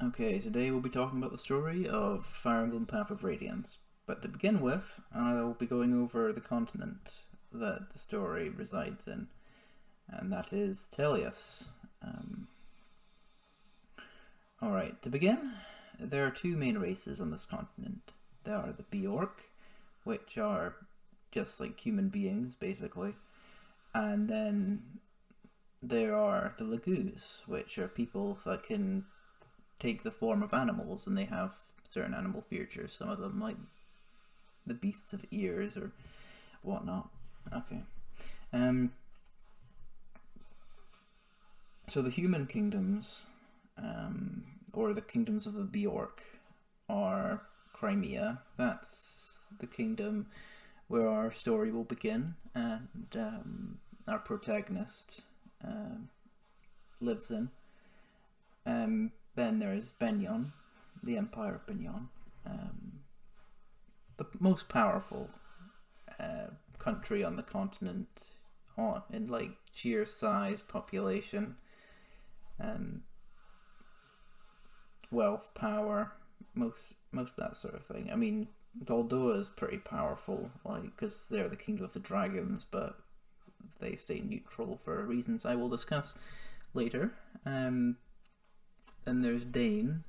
Okay, today we'll be talking about the story of Fire Emblem Path of Radiance. But to begin with, I'll be going over the continent that the story resides in, and that is Tellius. Alright, to begin, there are two main races on this continent. There are the Bjork, which are just like human beings, basically, and then there are the Lagoos, which are people that can take the form of animals, and they have certain animal features. Some of them, like the beasts of ears or whatnot. Okay. So the human kingdoms, or the kingdoms of the Bjork, are Crimea. That's the kingdom where our story will begin, and our protagonist lives in. Then there's Benyon, the Empire of Benyon, the most powerful country on the continent, in like sheer size, population, wealth, power, most that sort of thing. I mean, Goldoa is pretty powerful, like, because they're the kingdom of the dragons, but they stay neutral for reasons I will discuss later. Then there's Dane,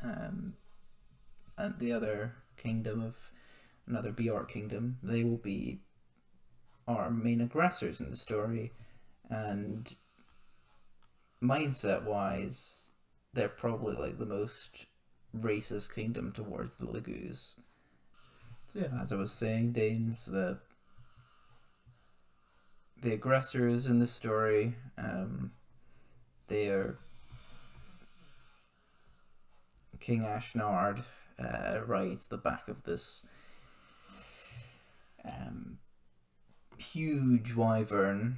and the other kingdom of another Bjork kingdom. They will be our main aggressors in the story, and mindset-wise, they're probably like the most racist kingdom towards the Lagoos. So yeah, as I was saying, Dane's the aggressors in this story. They are King Ashnard rides the back of this huge wyvern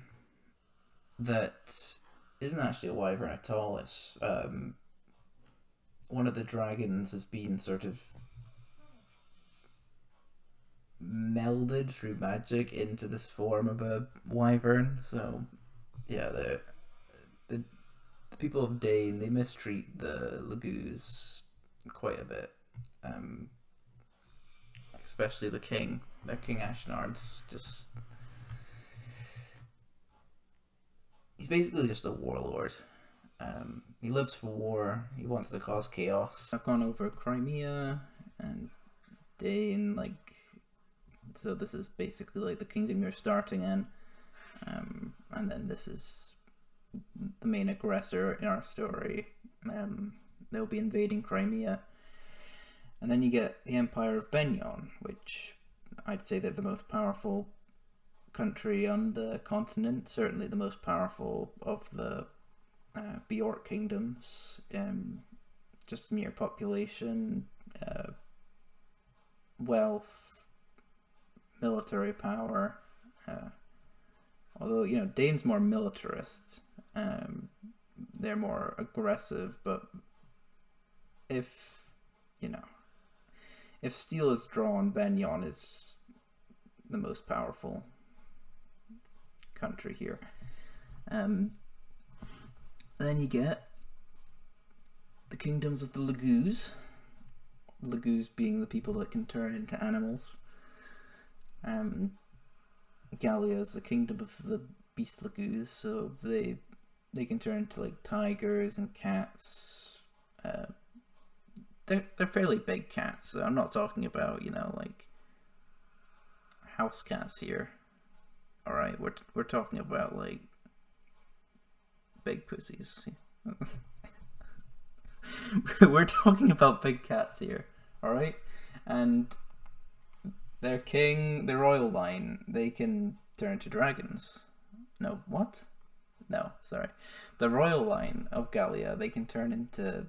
that isn't actually a wyvern at all. It's one of the dragons has been sort of melded through magic into this form of a wyvern. So yeah, the people of Dane, they mistreat the Lagoos quite a bit, especially the king. Their King Ashnard's just... he's basically just a warlord. He lives for war, he wants to cause chaos. I've gone over Crimea and Dane, like, so this is basically like the kingdom you're starting in, and then this is the main aggressor in our story. They'll be invading Crimea, and then you get the Empire of Benyon, which I'd say they're the most powerful country on the continent, certainly the most powerful of the Bjork kingdoms. Just mere population, wealth, military power. Although, you know, Dane's more militarist. They're more aggressive, but if steel is drawn, Benyon is the most powerful country here. Then you get the kingdoms of the Lagoos. Lagoos being the people that can turn into animals. Gallia is the kingdom of the beast Lagoos, so they can turn into like tigers and cats. They're fairly big cats, so I'm not talking about, you know, like house cats here. All right, we're talking about like big pussies. We're talking about big cats here. All right, and their king, the royal line, they can turn into dragons. No, what? No, sorry. The royal line of Gallia, they can turn into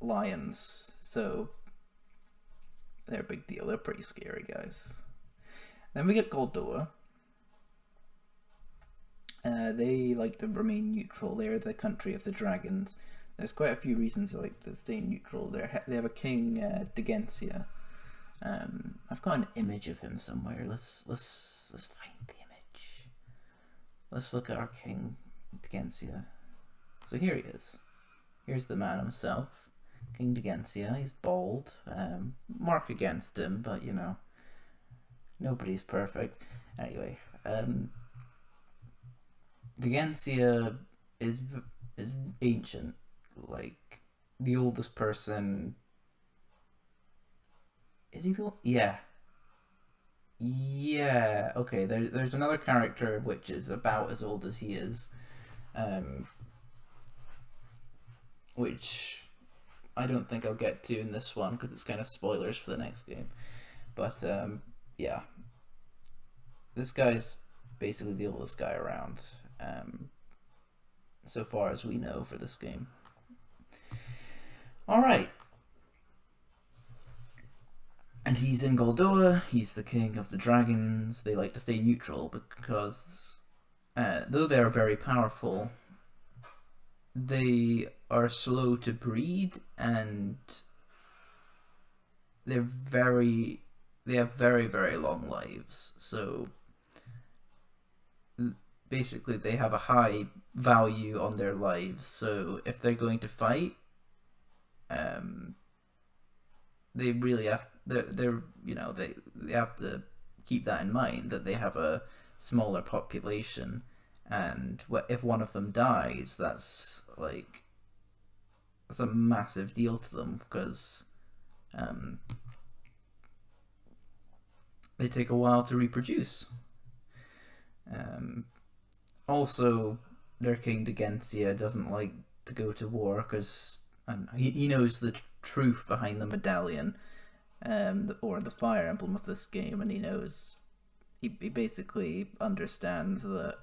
lions. So they're a big deal. They're pretty scary, guys. Then we get Goldoa. They like to remain neutral. They're the country of the dragons. There's quite a few reasons they like to stay neutral. They have a king, Degentia. I've got an image of him somewhere. Let's find the image. Let's look at our king, Degentia. So here he is. Here's the man himself, King Degentia. He's bald. Mark against him, but you know, nobody's perfect. Anyway, Degentia is ancient, like the oldest person. Is he the? Yeah, yeah. Okay, there's another character which is about as old as he is, um, which I don't think I'll get to in this one because it's kind of spoilers for the next game. But yeah, this guy's basically the oldest guy around, so far as we know for this game. All right. And he's in Goldoa, he's the king of the dragons. They like to stay neutral because, though they are very powerful, they are slow to breed and they have very, very long lives. So basically they have a high value on their lives. So if they're going to fight, they really have they're you know they have to keep that in mind, that they have a smaller population, and if one of them dies, that's a massive deal to them because they take a while to reproduce. Also, their king Degentia doesn't like to go to war because he knows the truth behind the medallion, or the fire emblem of this game, and he knows, he basically understands that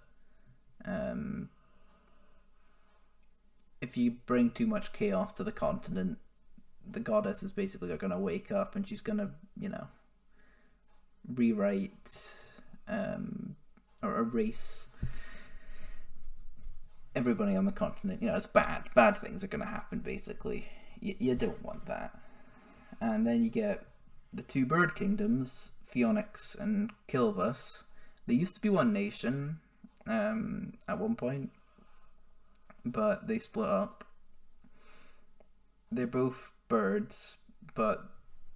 if you bring too much chaos to the continent, the goddess is basically going to wake up and she's going to, you know, rewrite or erase everybody on the continent. You know, it's bad things are going to happen, basically. You don't want that. And then you get the two bird kingdoms, Phoenix and Kilvas. They used to be one nation at one point, but they split up. They're both birds, but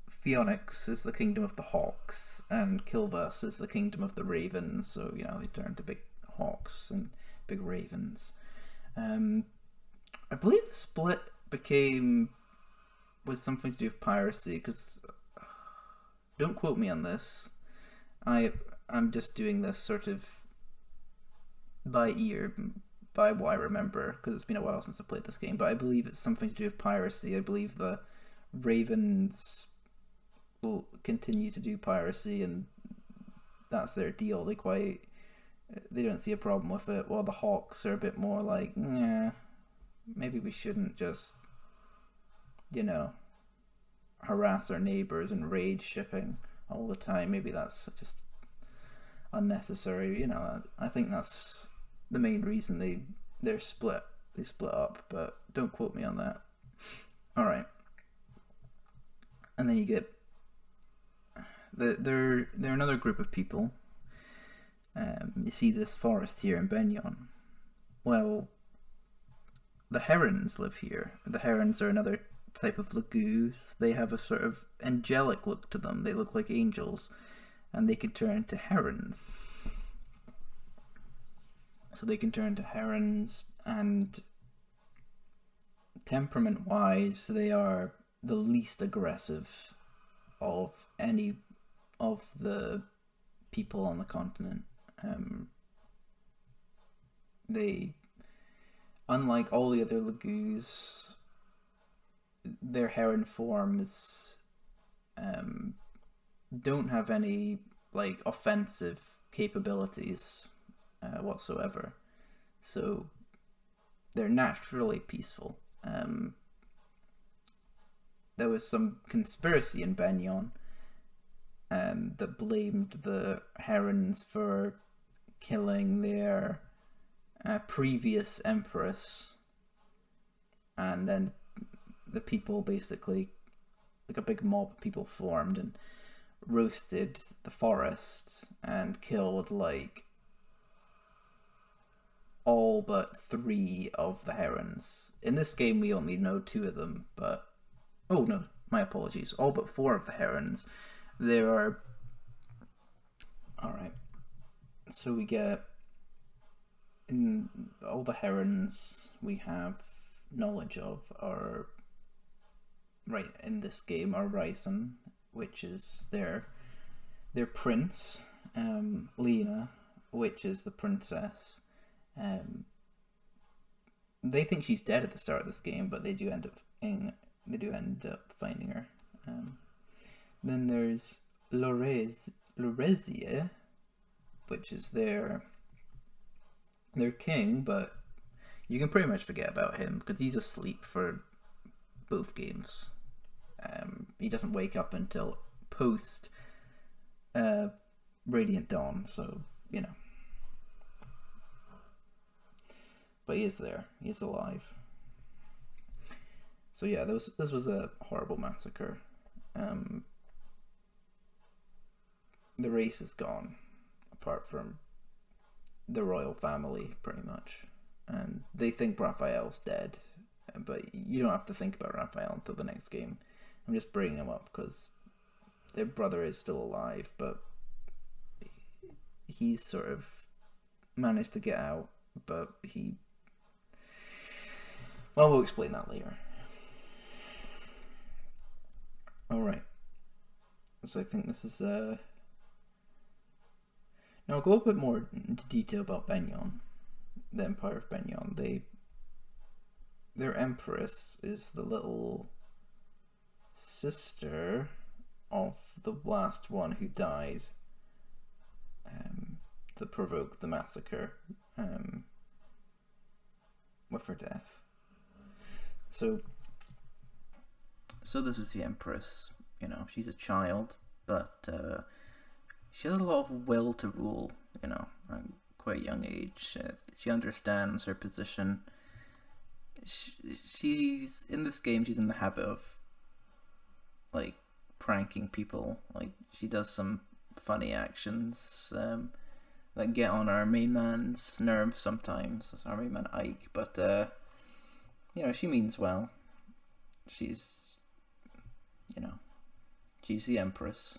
Phoenix is the kingdom of the hawks and Kilvas is the kingdom of the ravens. So, you know, they turned to big hawks and big ravens. I believe the split was something to do with piracy, because don't quote me on this. I'm just doing this sort of by ear, by what I remember, because it's been a while since I played this game, but I believe it's something to do with piracy. I believe the ravens will continue to do piracy and that's their deal. They don't see a problem with it, while the hawks are a bit more like, yeah, maybe we shouldn't just, you know, harass our neighbors and raid shipping all the time. Maybe that's just unnecessary. You know, I think that's the main reason they split up, but don't quote me on that. All right. And then you get they're another group of people. You see this forest here in Benyon. Well, the herons live here. The herons are another type of lagoos. They have a sort of angelic look to them. They look like angels, and they can turn into herons. So they can turn into herons, and temperament-wise, they are the least aggressive of any of the people on the continent. They, unlike all the other lagoos, their heron forms don't have any like offensive capabilities whatsoever. So they're naturally peaceful. There was some conspiracy in Benyon that blamed the herons for killing their previous empress, and then the people basically, like a big mob of people formed and roasted the forest and killed like all but 3 of the herons. In this game, we only know 2 of them, but... Oh, no, my apologies. All but 4 of the herons. There are... Alright. So we get... In all the herons we have knowledge of are... Right, in this game, are Ryzen, which is their prince. Lena, which is the princess. They think she's dead at the start of this game, but they do end up finding her. Then there's Loresia, which is their king, but you can pretty much forget about him because he's asleep for both games. He doesn't wake up until post Radiant Dawn, so you know. But he is there. He is alive. So yeah, this was a horrible massacre. The race is gone, apart from the royal family, pretty much. And they think Raphael's dead, but you don't have to think about Raphael until the next game. I'm just bringing him up because their brother is still alive, but he's sort of managed to get out, but well, we'll explain that later. Alright. So I think this is now I'll go a bit more into detail about Benyon, the Empire of Benyon. Their empress is the little sister of the last one who died, that provoked the massacre with her death. So this is the Empress. You know, she's a child, but she has a lot of will to rule. You know, at quite a young age. She understands her position. She's in this game. She's in the habit of like pranking people. Like she does some funny actions that get on our main man's nerves sometimes. Our main man Ike, but you know, she means well. She's, you know, she's the Empress.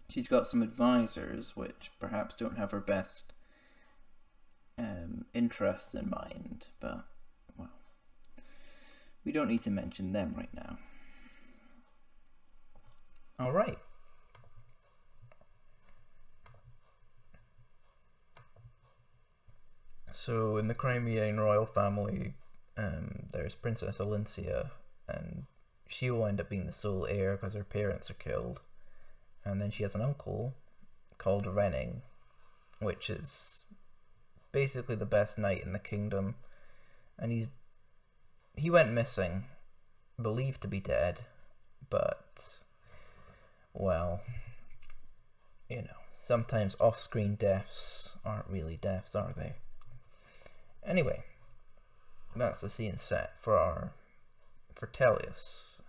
She's got some advisors which perhaps don't have her best interests in mind, but, well, we don't need to mention them right now. Alright. So in the Crimean royal family, there's Princess Alincia, and she will end up being the sole heir because her parents are killed. And then she has an uncle called Renning, which is basically the best knight in the kingdom. And he went missing, believed to be dead, but, well, you know, sometimes off-screen deaths aren't really deaths, are they? Anyway, that's the scene set for Tellius.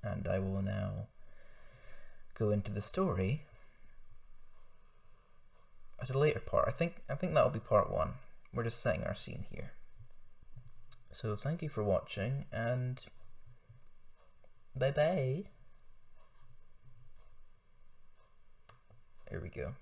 And I will now go into the story at a later part. I think that'll be part 1. We're just setting our scene here. So thank you for watching, and bye bye. Here we go.